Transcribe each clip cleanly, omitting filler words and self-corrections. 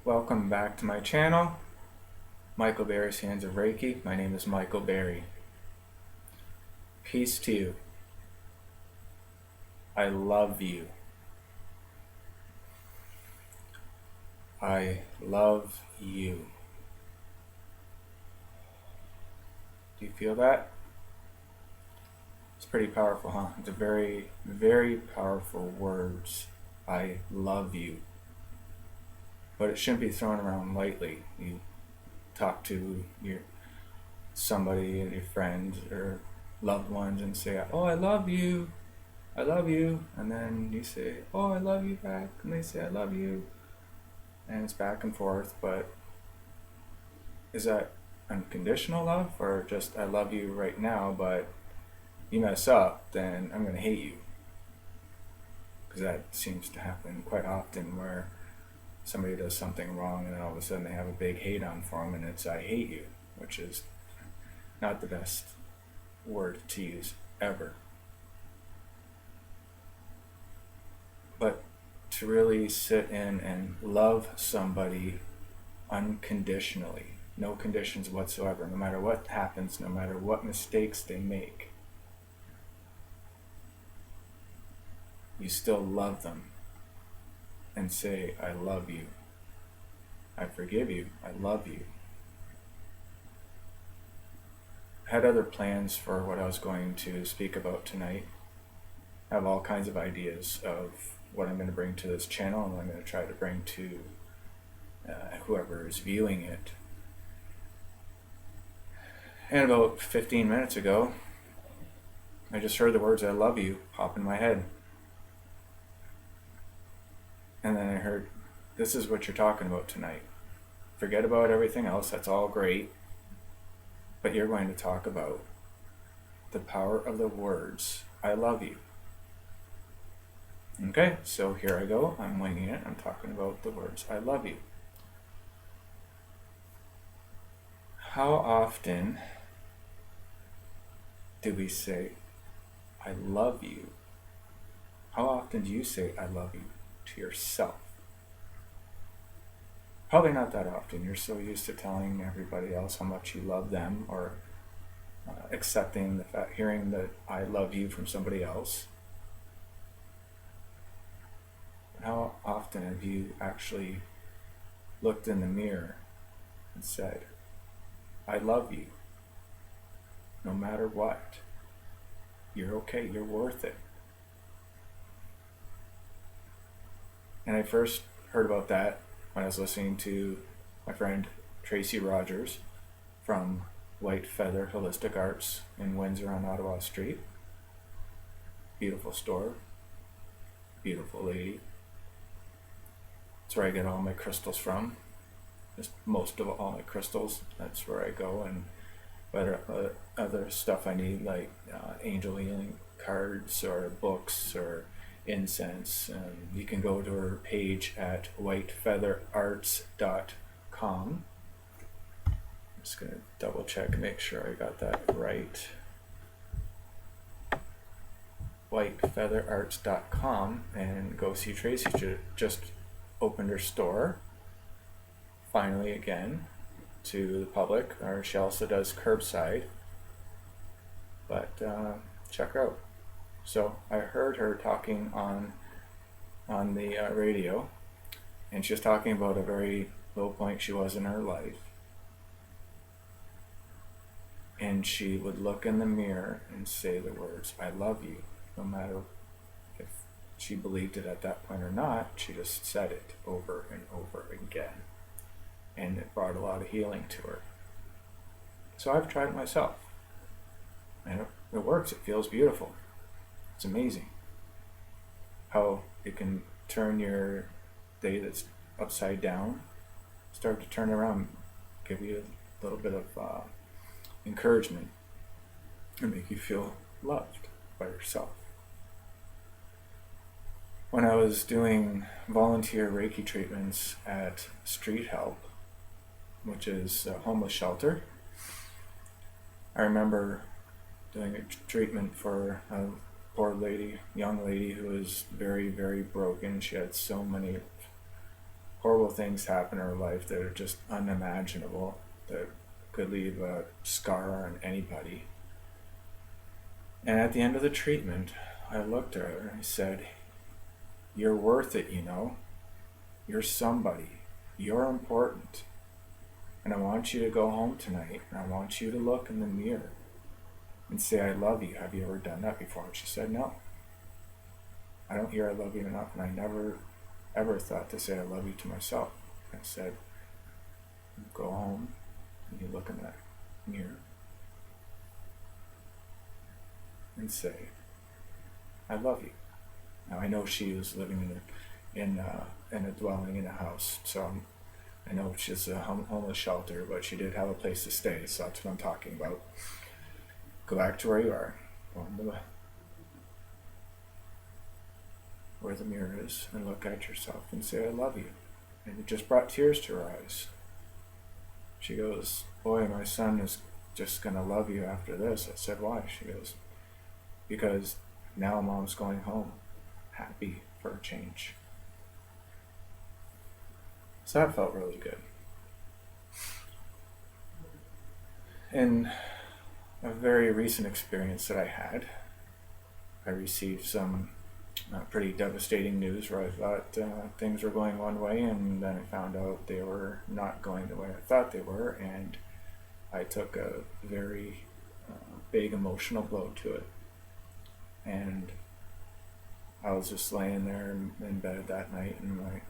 Welcome back to my channel, Michael Barry's Hands of Reiki. My name is Michael Barry. Peace to you. I love you. I love you. Do you feel that? It's pretty powerful, huh? It's a very, very powerful words. I love you. But it shouldn't be thrown around lightly. You talk to somebody, your friend or loved ones, and say, "Oh, I love you. I love you," and then you say, "Oh, I love you" back, and they say, "I love you," and it's back and forth. But is that unconditional love, or just "I love you" right now, but you mess up, then I'm going to hate you? Because that seems to happen quite often, where somebody does something wrong and then all of a sudden they have a big hate on for them, and it's "I hate you," which is not the best word to use ever. But to really sit in and love somebody unconditionally, no conditions whatsoever, no matter what happens, no matter what mistakes they make, you still love them and say, "I love you. I forgive you. I love you." I had other plans for what I was going to speak about tonight. I have all kinds of ideas of what I'm going to bring to this channel, and I'm going to try to bring to whoever is viewing it. And about 15 minutes ago, I just heard the words "I love you" pop in my head. And then I heard, "This is what you're talking about tonight. Forget about everything else, that's all great. But you're going to talk about the power of the words, 'I love you.'" Okay, so here I go. I'm winging it. I'm talking about the words, "I love you." How often do we say, "I love you"? How often do you say "I love you" to yourself? Probably not that often. You're so used to telling everybody else how much you love them, or accepting the fact, hearing that "I love you" from somebody else. But how often have you actually looked in the mirror and said, "I love you, no matter what. You're okay, you're worth it"? And I first heard about that when I was listening to my friend Tracy Rogers from White Feather Holistic Arts in Windsor on Ottawa Street. Beautiful store, beautiful lady. That's where I get all my crystals from. Just most of all my crystals. That's where I go. And other stuff I need, like angel healing cards or books or incense, you can go to her page at whitefeatherarts.com. I'm just going to double check and make sure I got that right. whitefeatherarts.com, and go see Tracy. She just opened her store finally again to the public, or she also does curbside, but check her out. So I heard her talking on the radio, and she was talking about a very low point she was in her life, and she would look in the mirror and say the words, "I love you," no matter if she believed it at that point or not. She just said it over and over again, and it brought a lot of healing to her. So I've tried it myself, and it works. It feels beautiful. It's amazing how it can turn your day that's upside down, start to turn around, give you a little bit of encouragement, and make you feel loved by yourself. When I was doing volunteer Reiki treatments at Street Help, which is a homeless shelter, I remember doing a treatment for a poor lady, young lady, who was very, very broken. She had so many horrible things happen in her life that are just unimaginable, that could leave a scar on anybody. And at the end of the treatment, I looked at her and I said, "You're worth it, you know. You're somebody. You're important. And I want you to go home tonight and I want you to look in the mirror and say, I love you. Have you ever done that before?" And she said, "No. I don't hear I love you enough, and I never ever thought to say I love you to myself." I said, "Go home and you look in that mirror and say, I love you." Now I know she was living in a dwelling in a house, so I know she's a homeless shelter, but she did have a place to stay, so that's what I'm talking about. Go back to where you are. Go into where the mirror is and look at yourself and say, I love you. And it just brought tears to her eyes. She goes, "Boy, my son is just going to love you after this." I said, "Why?" She goes, "Because now mom's going home, happy for a change." So that felt really good. In a very recent experience that I had, I received some pretty devastating news where I thought things were going one way, and then I found out they were not going the way I thought they were, and I took a very big emotional blow to it. And I was just laying there in bed that night, and my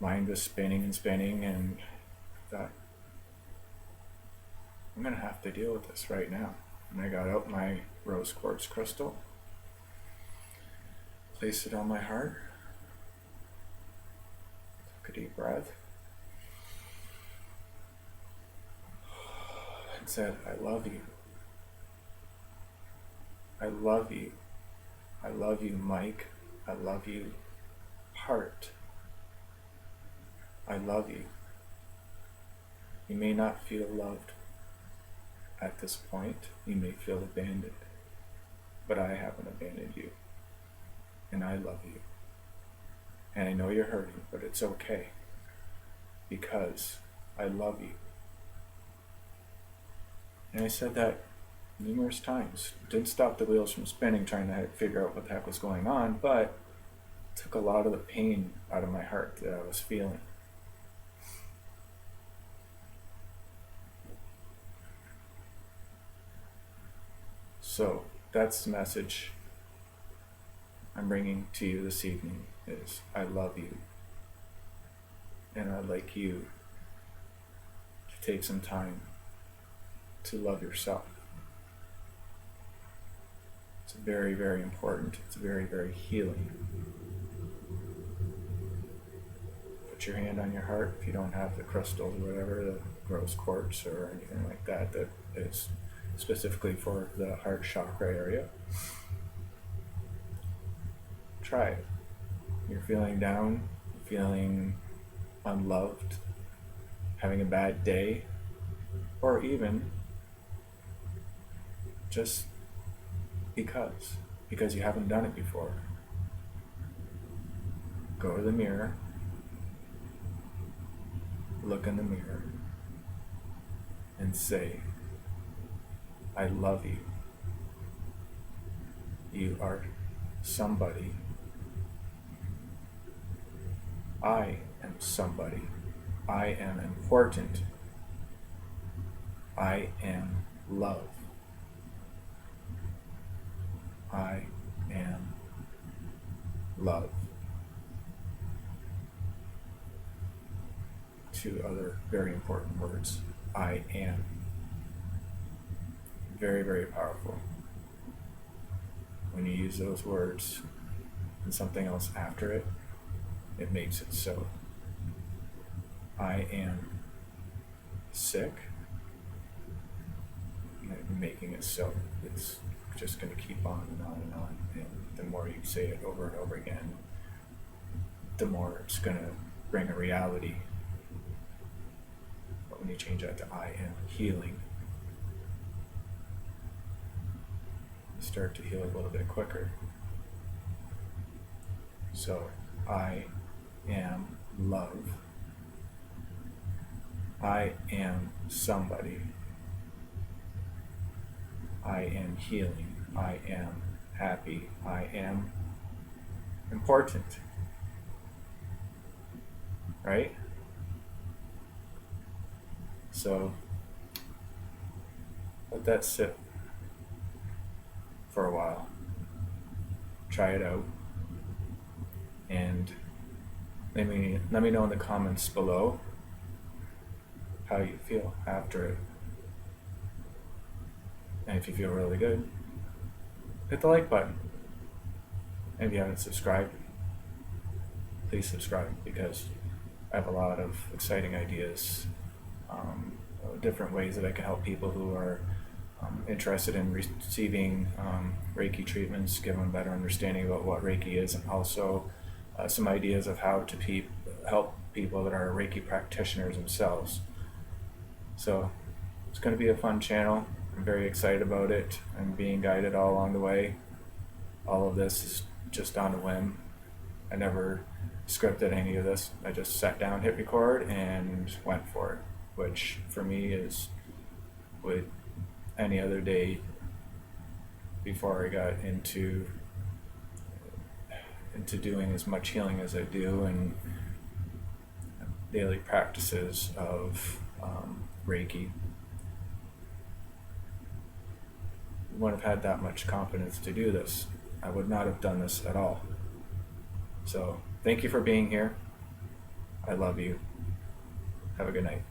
mind was spinning and spinning, and I thought, I'm going to have to deal with this right now. And I got out my rose quartz crystal, placed it on my heart, took a deep breath, and said, I love you. I love you. I love you, Mike. I love you, heart. I love you. You may not feel loved at this point. You may feel abandoned, but I haven't abandoned you. And I love you. And I know you're hurting, but it's okay, because I love you. And I said that numerous times. Didn't stop the wheels from spinning trying to figure out what the heck was going on, but took a lot of the pain out of my heart that I was feeling. So that's the message I'm bringing to you this evening, is I love you. And I'd like you to take some time to love yourself. It's very, very important. It's very, very healing. Put your hand on your heart if you don't have the crystals or whatever, the rose quartz or anything like that that is specifically for the heart chakra area. Try it. You're feeling down, feeling unloved, having a bad day, or even just because you haven't done it before. Go to the mirror, look in the mirror, and say, I love you. You are somebody. I am somebody. I am important. I am love. I am love. Two other very important words. I am. Very, very powerful. When you use those words and something else after it, it makes it so. I am sick. And making it so. It's just going to keep on and on and on. And the more you say it over and over again, the more it's going to bring a reality. But when you change that to I am healing, you start to heal a little bit quicker. So, I am love. I am somebody. I am healing. I am happy. I am important. Right? So let that sit for a while. Try it out. And let me know in the comments below how you feel after it. And if you feel really good, hit the like button. And if you haven't subscribed, please subscribe, because I have a lot of exciting ideas, different ways that I can help people who are interested in receiving Reiki treatments, give them a better understanding about what Reiki is, and also some ideas of how to help people that are Reiki practitioners themselves. So it's going to be a fun channel. I'm very excited about it. I'm being guided all along the way. All of this is just on a whim. I never scripted any of this. I just sat down, hit record, and went for it, which for me is with any other day before I got into doing as much healing as I do, and daily practices of Reiki. I wouldn't have had that much confidence to do this. I would not have done this at all. So thank you for being here. I love you. Have a good night.